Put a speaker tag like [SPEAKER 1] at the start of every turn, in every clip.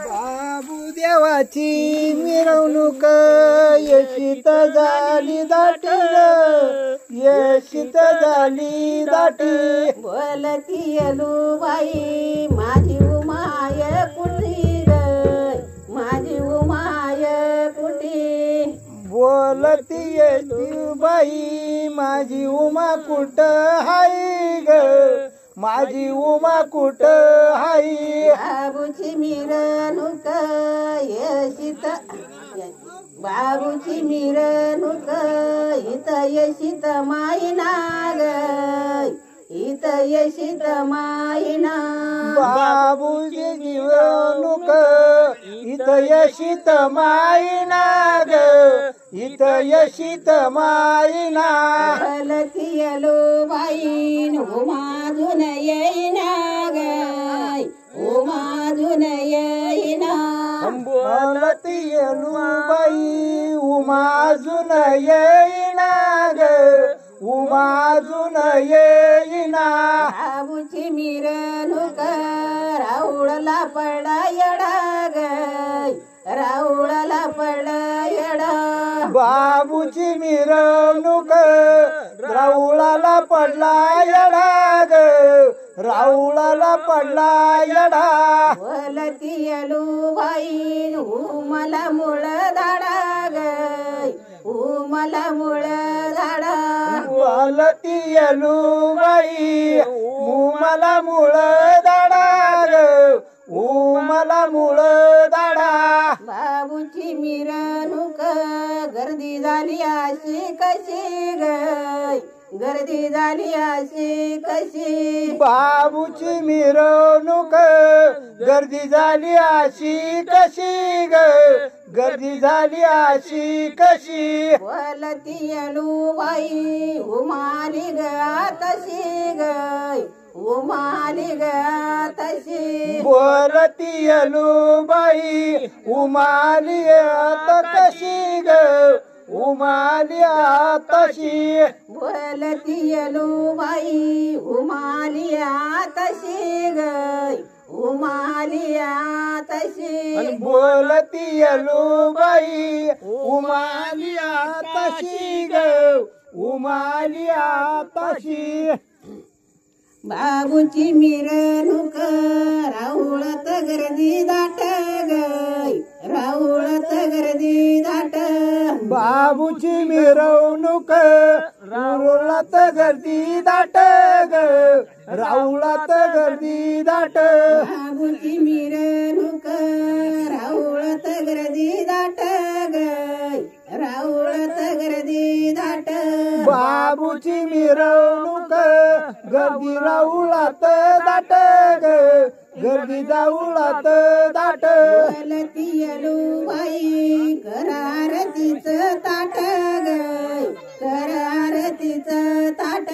[SPEAKER 1] बाबू देवाची मिरवणूक यशित झाली दाटी यशित झाली दाटी
[SPEAKER 2] बोलती येलूबाई माझी उमाय कुठी ग माझी उमाय कुठी
[SPEAKER 1] बोलती येलूबाई माझी उमा कुठ हाय ग माझी उमा कुठ हाय
[SPEAKER 2] बाबूची मिरवणूक यशित बाबूची मिरवणूक इथ यशित मायना ग इथ यशित मायना
[SPEAKER 1] बाबूची मिरवणूक इथ यशित मायना ग इथ यशित मायना
[SPEAKER 2] बोलती येलूबाई उमाजून येईना ग उमाजून येईना
[SPEAKER 1] बोलती येलूबाई उमाजून येईना ग उमाजून येईना
[SPEAKER 2] बाबूची मिरवणूक राऊळला पडा येडा ग राऊळला पडा येडा
[SPEAKER 1] बाबूची मिरवणूक राऊळाला पडला येडा ग राऊळाला पडला येडा
[SPEAKER 2] बोलती येलूबाई उमला मुळ झाडा ग उमला मुळ झाडा
[SPEAKER 1] बोलती येलूबाई उमला मुळ दाडा ग उमला मुळ दाडा
[SPEAKER 2] बाबूची मिरवणूक गर्दी झाली अशी कशी ग गर्दी झाली अशी कशी
[SPEAKER 1] बाबूची मिरवणूक गर्दी झाली अशी कशी ग गर्दी झाली अशी कशी
[SPEAKER 2] बोलती येलूबाई उमाली ग तशी ग उमाली ग तशी
[SPEAKER 1] बोलती येलूबाई उमाली आता कशी ग उमाली आताशी
[SPEAKER 2] बोलती येलूबाई उमाली तशी ग उमाली तशी
[SPEAKER 1] बोलती येलूबाई उमाली आताशी ग उमाली आताशी
[SPEAKER 2] बाबूची मिरवणूक राऊळात गर्दी दाट ग राऊळात गर्दी दाट
[SPEAKER 1] बाबूची मिरवणूक राऊळात गर्दी दाट ग राऊळात गर्दी दाट
[SPEAKER 2] बाबूची मिरवणूक राऊळात गर्दी दाट ग राऊळात गर्दी दाट
[SPEAKER 1] बाबूची मिरवणूक गर्दी राऊळात दाट ग गर्दी राऊळात दाट
[SPEAKER 2] बोलती येलूबाई करारतीच ताट ग करारतीच ताट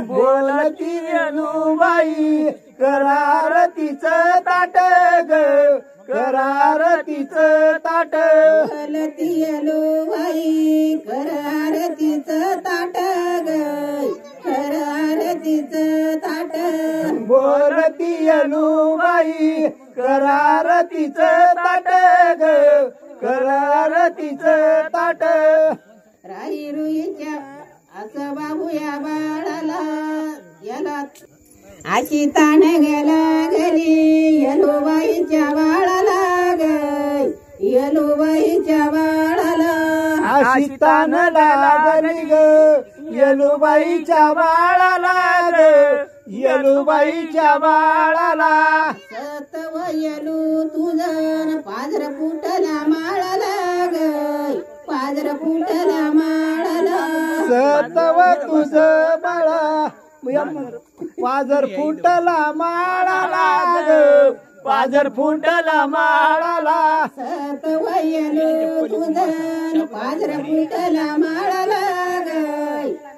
[SPEAKER 1] बोलती येलूबाई करारतीच ताट ग करारतीच ताट
[SPEAKER 2] बोलती येलूबाई करारतीच ताट ग करारतीच ताट
[SPEAKER 1] बोलती येलूबाई करारतीच ताट ग करारतीच ताट
[SPEAKER 2] राई रुईच्या असं बाबू या बाळाला याला अशी ताण गेला घरी येलूबाईच्या बाळाला ग येलूबाईच्या बाळाला
[SPEAKER 1] अशी तान लागली ग येलूबाईच्या बाळाला ग येलूबाईच्या बाळाला
[SPEAKER 2] सतव येलू तुझं पाजर फुटला माळाला ग पाजर फुटला माळाला
[SPEAKER 1] सतव तुझ बाळा पाजर फुटला माळाला ग पाजर फुटला माळाला
[SPEAKER 2] सतव येलू तुझं पाजर फुटला माळाला ग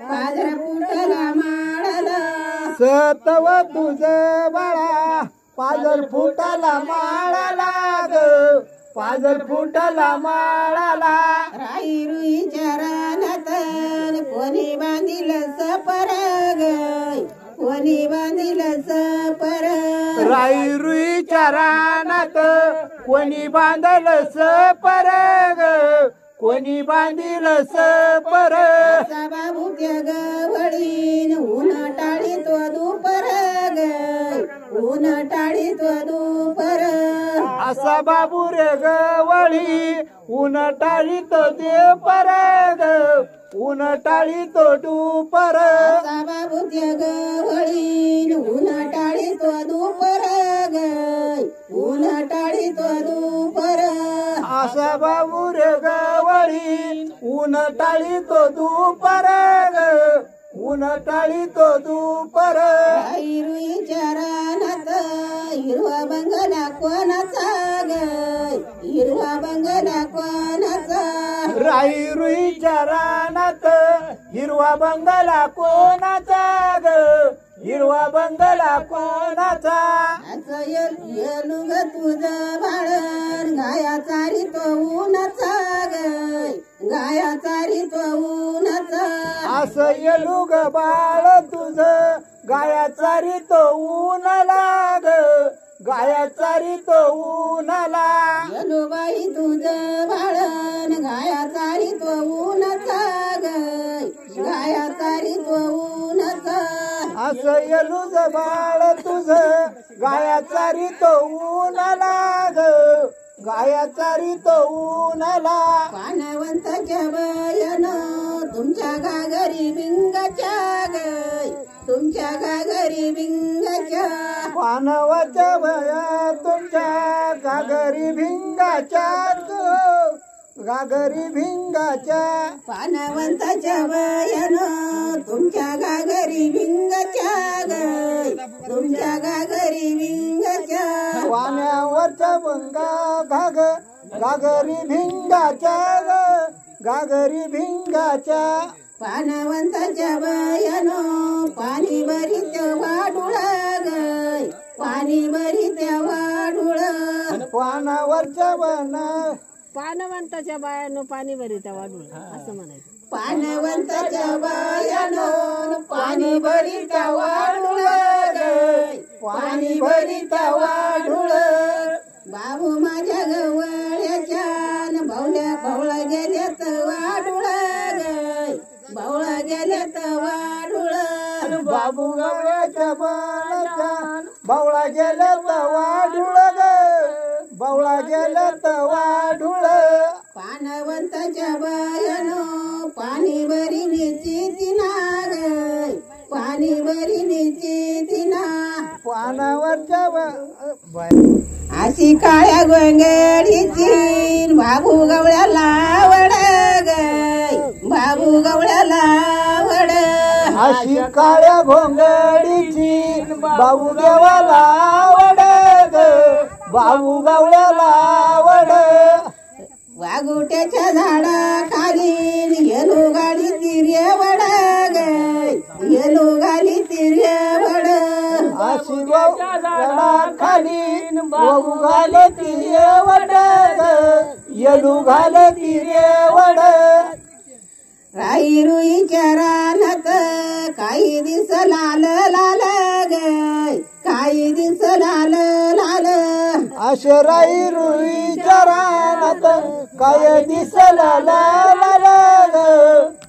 [SPEAKER 2] पाजर फुटला माळाला
[SPEAKER 1] सतव तुझ बाळा पाजर फुटला माळाला ग पाजर फुटला माळाला
[SPEAKER 2] राई रुईच्या रानात कोणी बांधिल सपर ग कोणी बांधिल सपर
[SPEAKER 1] राई रुईच्या रानात कोणी बांधल सपर ग कोणी बांधिल सपर
[SPEAKER 2] बाबू त्या गवळीन ऊन टाळी तो दुपर ग ऊन टाळी तो दुपर
[SPEAKER 1] असा बाबू रे गवळी ऊन टाळी तो दे पर ग ऊन टाळी तो दुपर
[SPEAKER 2] बाबू त्या गवळीन ऊन टाळी तो दुपर ग ऊन टाळी तो दुपर
[SPEAKER 1] असा बाबू रे गवळी ऊन टाळी तो दुपर ग ऊन टाळी तो दुपर
[SPEAKER 2] रुईच्या रानात हिरवा बंगला कोणाचा ग हिरवा बंगला कोणाचा
[SPEAKER 1] राई रुईच्या रानात हिरवा बंगला कोणाचा ग हिरवा बंगला कोणाचा
[SPEAKER 2] असं येलू ग तुझं बाळण गाया चारी तो उन्हाचा ग गाया चारी तो उन्हाचा
[SPEAKER 1] असं येलू ग बाळ तुझ गाया चारी तो ऊन लाग गाया चारी तो ऊनाला
[SPEAKER 2] येलू बाई तुझं बाळण गाया चारी तो उन्हाचा ग गाया चारी तो उन्हाचा
[SPEAKER 1] असं येलू ग बाळ तुझ गाया चारी तो ऊन लाग गाया चारी तो ऊनाला
[SPEAKER 2] पानवंताच्या बयन तुमच्या घागरी बिंगाच्या ग तुमच्या घागरी बिंगाच्या
[SPEAKER 1] पानवाच्या वया तुमच्या घागरी भिंगाच्या घागरी भिंगाच्या
[SPEAKER 2] पानवंताच्या बयन तुमच्या घागरी बिंगाच्या ग तुमच्या घागरी बिंगाच्या
[SPEAKER 1] पाण्यावरच्या बंगा घागरी भिंगाच्या घागरी भिंगाच्या
[SPEAKER 2] पानवंताच्या बयन पाणी भरीत वाढुळ ग पाणी भरीत वाढुळ
[SPEAKER 1] पानावरच्या बना
[SPEAKER 3] पानवंताच्या बायानो पाणी भरीत वाढून असं म्हणायचं
[SPEAKER 2] पानवंताच्या बायानो पाणी भरीत वाढुळ पाणी भरीत वाढुळ बाबू माझ्या गवळ्याच्या भावल्या भावळा गेल्यात वाढुळ भावळा गेल्यात वाढुळ
[SPEAKER 1] बाबू गवळ्याच्या बनाच्या बावळा गेल्या तर वाढुळ ग बावळा गेल्या तर वाढुळ
[SPEAKER 2] पानवंताच्या बायानो पाणी भरीनीची तिना ग पाणी भरीनीची तिना
[SPEAKER 1] पानावरच्या
[SPEAKER 2] अशी काळ्या गोंगडीची बाबू गवळ्याला वड ग बाबू गवळ्याला वड
[SPEAKER 1] अशी काळ्या घोंगडीची बाबू देवाला वड ग बाबू गवळ्याला वड
[SPEAKER 2] वाघुट्याच्या झाडा खाली येलो गाडी तिर्य वड ग येलो गाडी तिर्य वड
[SPEAKER 1] अशी झाडा खाली बाबू घालती वड येलू घालती रे वड
[SPEAKER 2] राई रुईच्या रानात काही दिस लाल लाल ग काही दिस लाल लाल
[SPEAKER 1] अशराई रुईच्या रानात काय दिसला लाल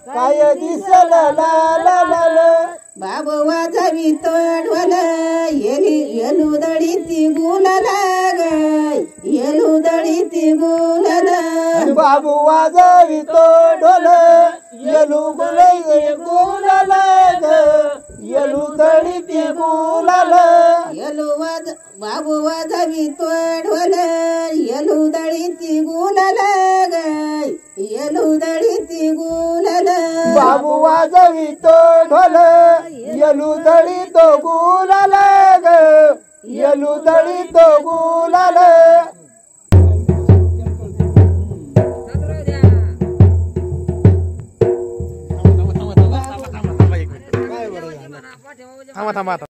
[SPEAKER 1] काय दिसला लाल
[SPEAKER 2] बाबू वाजवी तोडवल येलू दडी ती गुलल ग येलू दडी ती गुलल
[SPEAKER 1] बाबू वाजवी तो ढोल येलू गुलाल येलू तळी ती गुलाल
[SPEAKER 2] बाबू वाजवी तोडवल येलू दडी ती गुलल ग येलू दडी ती गुलल
[SPEAKER 1] बाबू वाजवी तो ढोल येलू तळी तो गुलाल ग येलू तळी तो गुलाल
[SPEAKER 4] थांबा थांबा